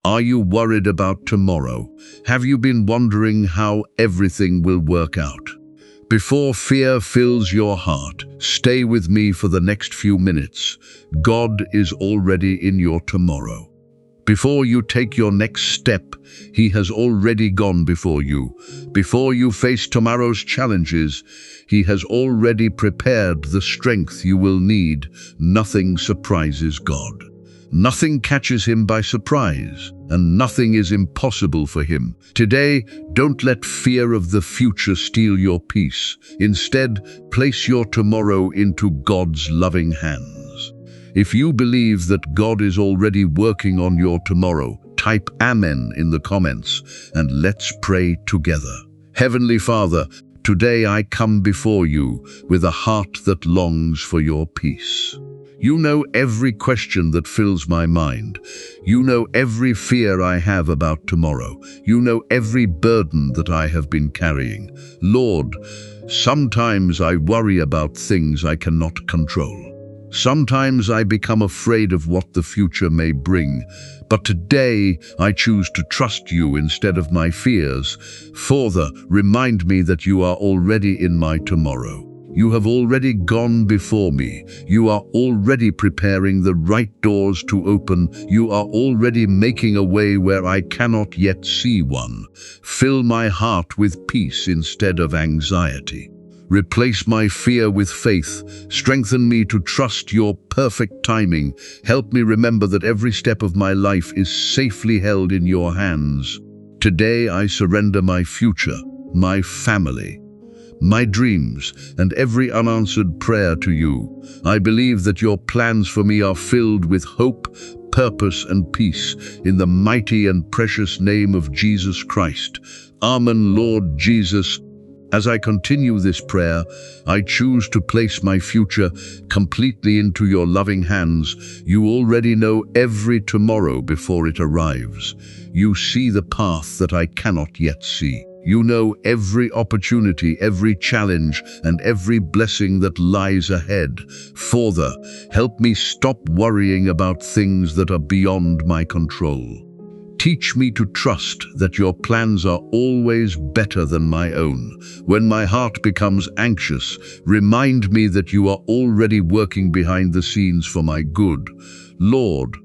Are you worried about tomorrow? Have you been wondering how everything will work out? Before fear fills your heart, stay with me for the next few minutes. God is already in your tomorrow. Before you take your next step, He has already gone before you. Before you face tomorrow's challenges, He has already prepared the strength you will need. Nothing surprises God. Nothing catches Him by surprise, and nothing is impossible for Him. Today, don't let fear of the future steal your peace. Instead, place your tomorrow into God's loving hands. If you believe that God is already working on your tomorrow, type Amen in the comments, and let's pray together. Heavenly Father, today I come before you with a heart that longs for your peace. You know every question that fills my mind. You know every fear I have about tomorrow. You know every burden that I have been carrying. Lord, sometimes I worry about things I cannot control. Sometimes I become afraid of what the future may bring. But today I choose to trust you instead of my fears. Father, remind me that you are already in my tomorrow. You have already gone before me. You are already preparing the right doors to open. You are already making a way where I cannot yet see one. Fill my heart with peace instead of anxiety. Replace my fear with faith. Strengthen me to trust your perfect timing. Help me remember that every step of my life is safely held in your hands. Today I surrender my future, my family, my dreams, and every unanswered prayer to you. I believe that your plans for me are filled with hope, purpose, and peace. In the mighty and precious name of Jesus Christ. Amen. Lord Jesus, as I continue this prayer, I choose to place my future completely into your loving hands. You already know every tomorrow before it arrives. You see the path that I cannot yet see. You know every opportunity, every challenge, and every blessing that lies ahead. Father, help me stop worrying about things that are beyond my control. Teach me to trust that your plans are always better than my own. When my heart becomes anxious, remind me that you are already working behind the scenes for my good. Lord,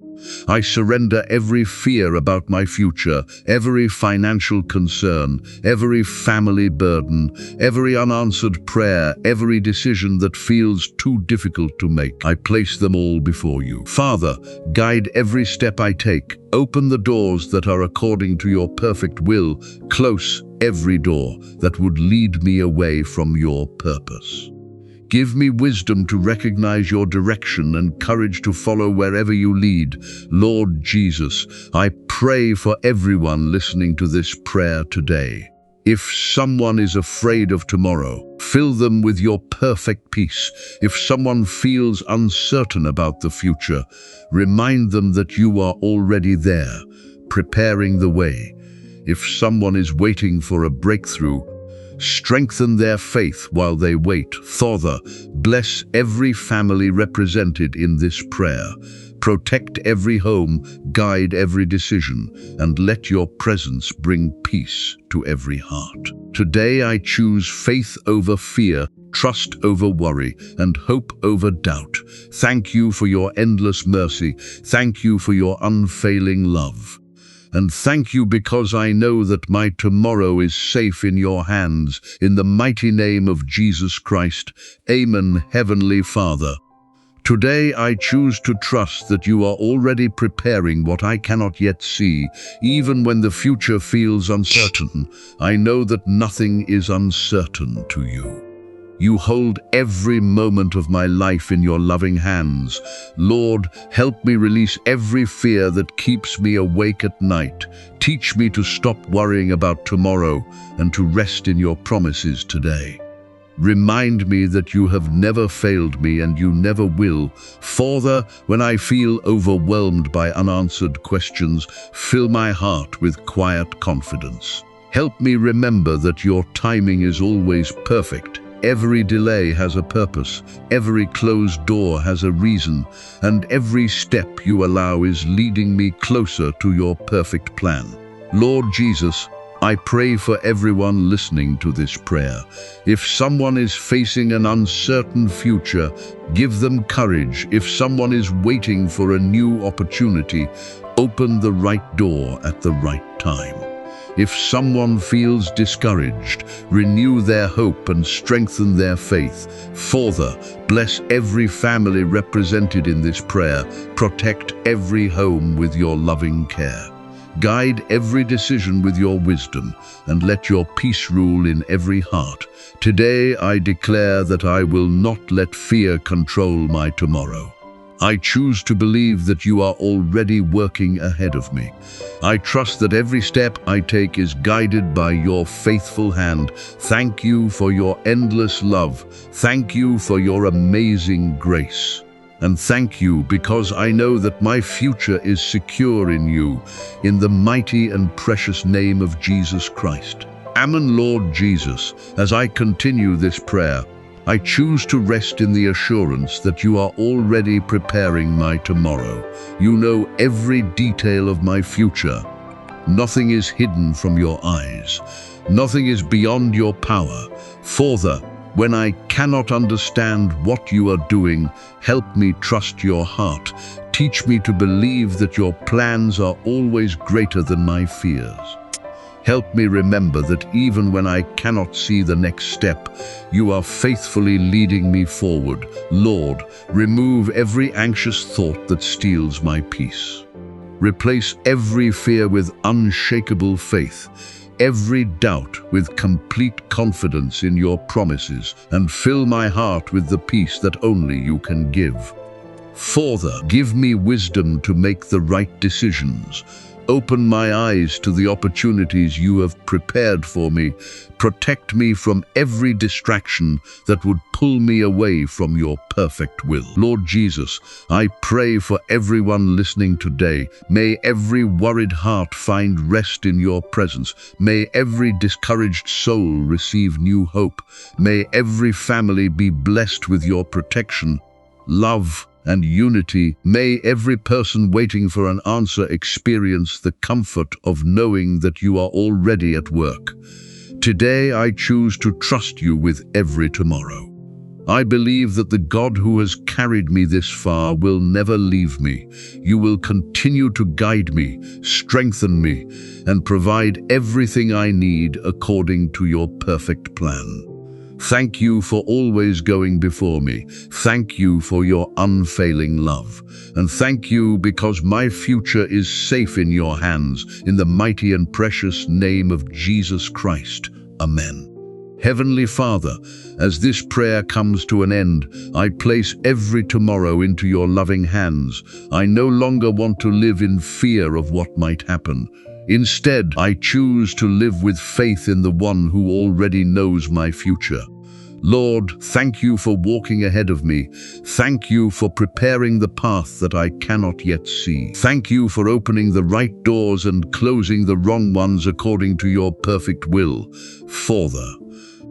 I surrender every fear about my future, every financial concern, every family burden, every unanswered prayer, every decision that feels too difficult to make. I place them all before you. Father, guide every step I take. Open the doors that are according to your perfect will. Close every door that would lead me away from your purpose. Give me wisdom to recognize your direction and courage to follow wherever you lead. Lord Jesus, I pray for everyone listening to this prayer today. If someone is afraid of tomorrow, fill them with your perfect peace. If someone feels uncertain about the future, remind them that you are already there, preparing the way. If someone is waiting for a breakthrough, strengthen their faith while they wait. Father, bless every family represented in this prayer. Protect every home, guide every decision, and let your presence bring peace to every heart. Today I choose faith over fear, trust over worry, and hope over doubt. Thank you for your endless mercy. Thank you for your unfailing love. And thank you because I know that my tomorrow is safe in your hands. In the mighty name of Jesus Christ. Amen. Heavenly Father, today I choose to trust that you are already preparing what I cannot yet see. Even when the future feels uncertain, I know that nothing is uncertain to you. You hold every moment of my life in your loving hands. Lord, help me release every fear that keeps me awake at night. Teach me to stop worrying about tomorrow and to rest in your promises today. Remind me that you have never failed me and you never will. Father, when I feel overwhelmed by unanswered questions, fill my heart with quiet confidence. Help me remember that your timing is always perfect. Every delay has a purpose, every closed door has a reason, and every step you allow is leading me closer to your perfect plan. Lord Jesus, I pray for everyone listening to this prayer. If someone is facing an uncertain future, give them courage. If someone is waiting for a new opportunity, open the right door at the right time. If someone feels discouraged, renew their hope and strengthen their faith. Father, bless every family represented in this prayer. Protect every home with your loving care. Guide every decision with your wisdom, and let your peace rule in every heart. Today I declare that I will not let fear control my tomorrow. I choose to believe that you are already working ahead of me. I trust that every step I take is guided by your faithful hand. Thank you for your endless love. Thank you for your amazing grace. And thank you because I know that my future is secure in you, in the mighty and precious name of Jesus Christ. Amen. Lord Jesus, as I continue this prayer, I choose to rest in the assurance that you are already preparing my tomorrow. You know every detail of my future. Nothing is hidden from your eyes. Nothing is beyond your power. Father, when I cannot understand what you are doing, help me trust your heart. Teach me to believe that your plans are always greater than my fears. Help me remember that even when I cannot see the next step, you are faithfully leading me forward. Lord, remove every anxious thought that steals my peace. Replace every fear with unshakable faith, every doubt with complete confidence in your promises, and fill my heart with the peace that only you can give. Father, give me wisdom to make the right decisions. Open my eyes to the opportunities you have prepared for me. Protect me from every distraction that would pull me away from your perfect will. Lord Jesus, I pray for everyone listening today. May every worried heart find rest in your presence. May every discouraged soul receive new hope. May every family be blessed with your protection, love, and unity. May every person waiting for an answer experience the comfort of knowing that you are already at work. Today I choose to trust you with every tomorrow. I believe that the God who has carried me this far will never leave me. You will continue to guide me, strengthen me, and provide everything I need according to your perfect plan. Thank you for always going before me. Thank you for your unfailing love. And thank you because my future is safe in your hands, in the mighty and precious name of Jesus Christ. Amen. Heavenly Father, as this prayer comes to an end, I place every tomorrow into your loving hands. I no longer want to live in fear of what might happen. Instead, I choose to live with faith in the one who already knows my future. Lord, thank you for walking ahead of me. Thank you for preparing the path that I cannot yet see. Thank you for opening the right doors and closing the wrong ones according to your perfect will. Father,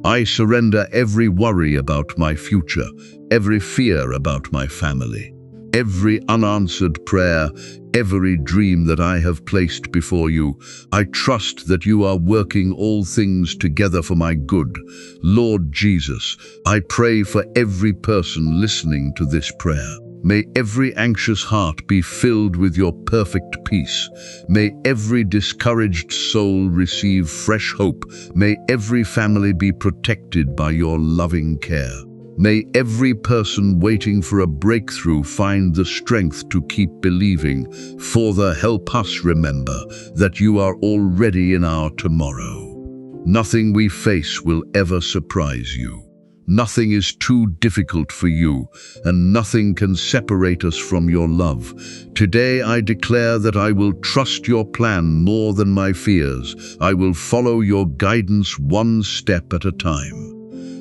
I surrender every worry about my future, every fear about my family, every unanswered prayer, every dream that I have placed before you. I trust that you are working all things together for my good. Lord Jesus, I pray for every person listening to this prayer. May every anxious heart be filled with your perfect peace. May every discouraged soul receive fresh hope. May every family be protected by your loving care. May every person waiting for a breakthrough find the strength to keep believing. Father, help us remember that you are already in our tomorrow. Nothing we face will ever surprise you. Nothing is too difficult for you, and nothing can separate us from your love. Today I declare that I will trust your plan more than my fears. I will follow your guidance one step at a time.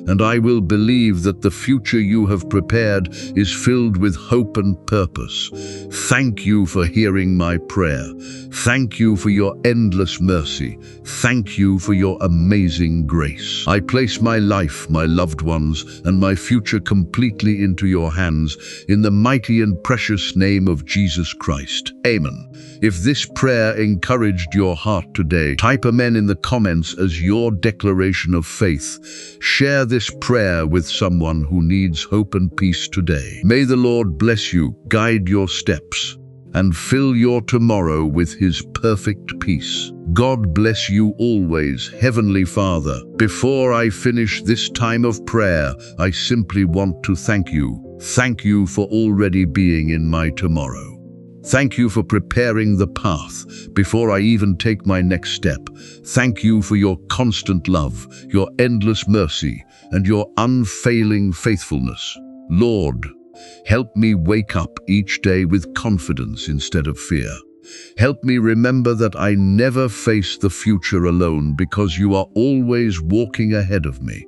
and I will believe that the future you have prepared is filled with hope and purpose. Thank you for hearing my prayer. Thank you for your endless mercy. Thank you for your amazing grace. I place my life, my loved ones, and my future completely into your hands, in the mighty and precious name of Jesus Christ. Amen. If this prayer encouraged your heart today, type amen in the comments as your declaration of faith. Share this prayer with someone who needs hope and peace today. May the Lord bless you, guide your steps, and fill your tomorrow with His perfect peace. God bless you always, Heavenly Father. Before I finish this time of prayer, I simply want to thank you. Thank you for already being in my tomorrow. Thank you for preparing the path before I even take my next step. Thank you for your constant love, your endless mercy, and your unfailing faithfulness. Lord, help me wake up each day with confidence instead of fear. Help me remember that I never face the future alone, because you are always walking ahead of me.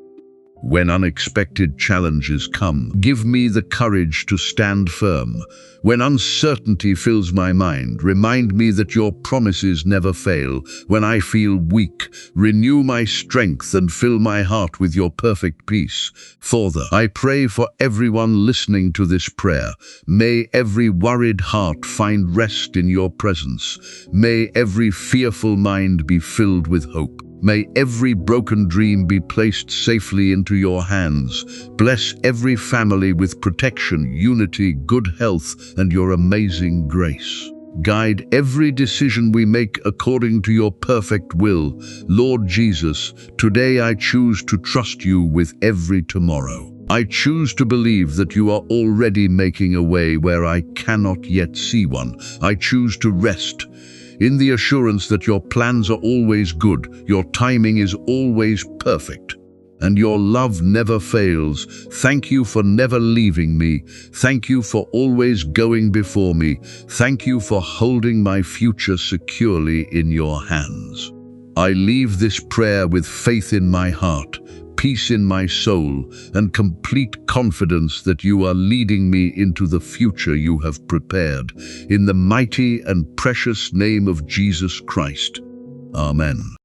When unexpected challenges come, give me the courage to stand firm. When uncertainty fills my mind, remind me that your promises never fail. When I feel weak, renew my strength and fill my heart with your perfect peace. Father, I pray for everyone listening to this prayer. May every worried heart find rest in your presence. May every fearful mind be filled with hope. May every broken dream be placed safely into your hands. Bless every family with protection, unity, good health, and your amazing grace. Guide every decision we make according to your perfect will. Lord Jesus, today I choose to trust you with every tomorrow. I choose to believe that you are already making a way where I cannot yet see one. I choose to rest in the assurance that your plans are always good, your timing is always perfect, and your love never fails. Thank you for never leaving me. Thank you for always going before me. Thank you for holding my future securely in your hands. I leave this prayer with faith in my heart, peace in my soul, and complete confidence that you are leading me into the future you have prepared. In the mighty and precious name of Jesus Christ. Amen.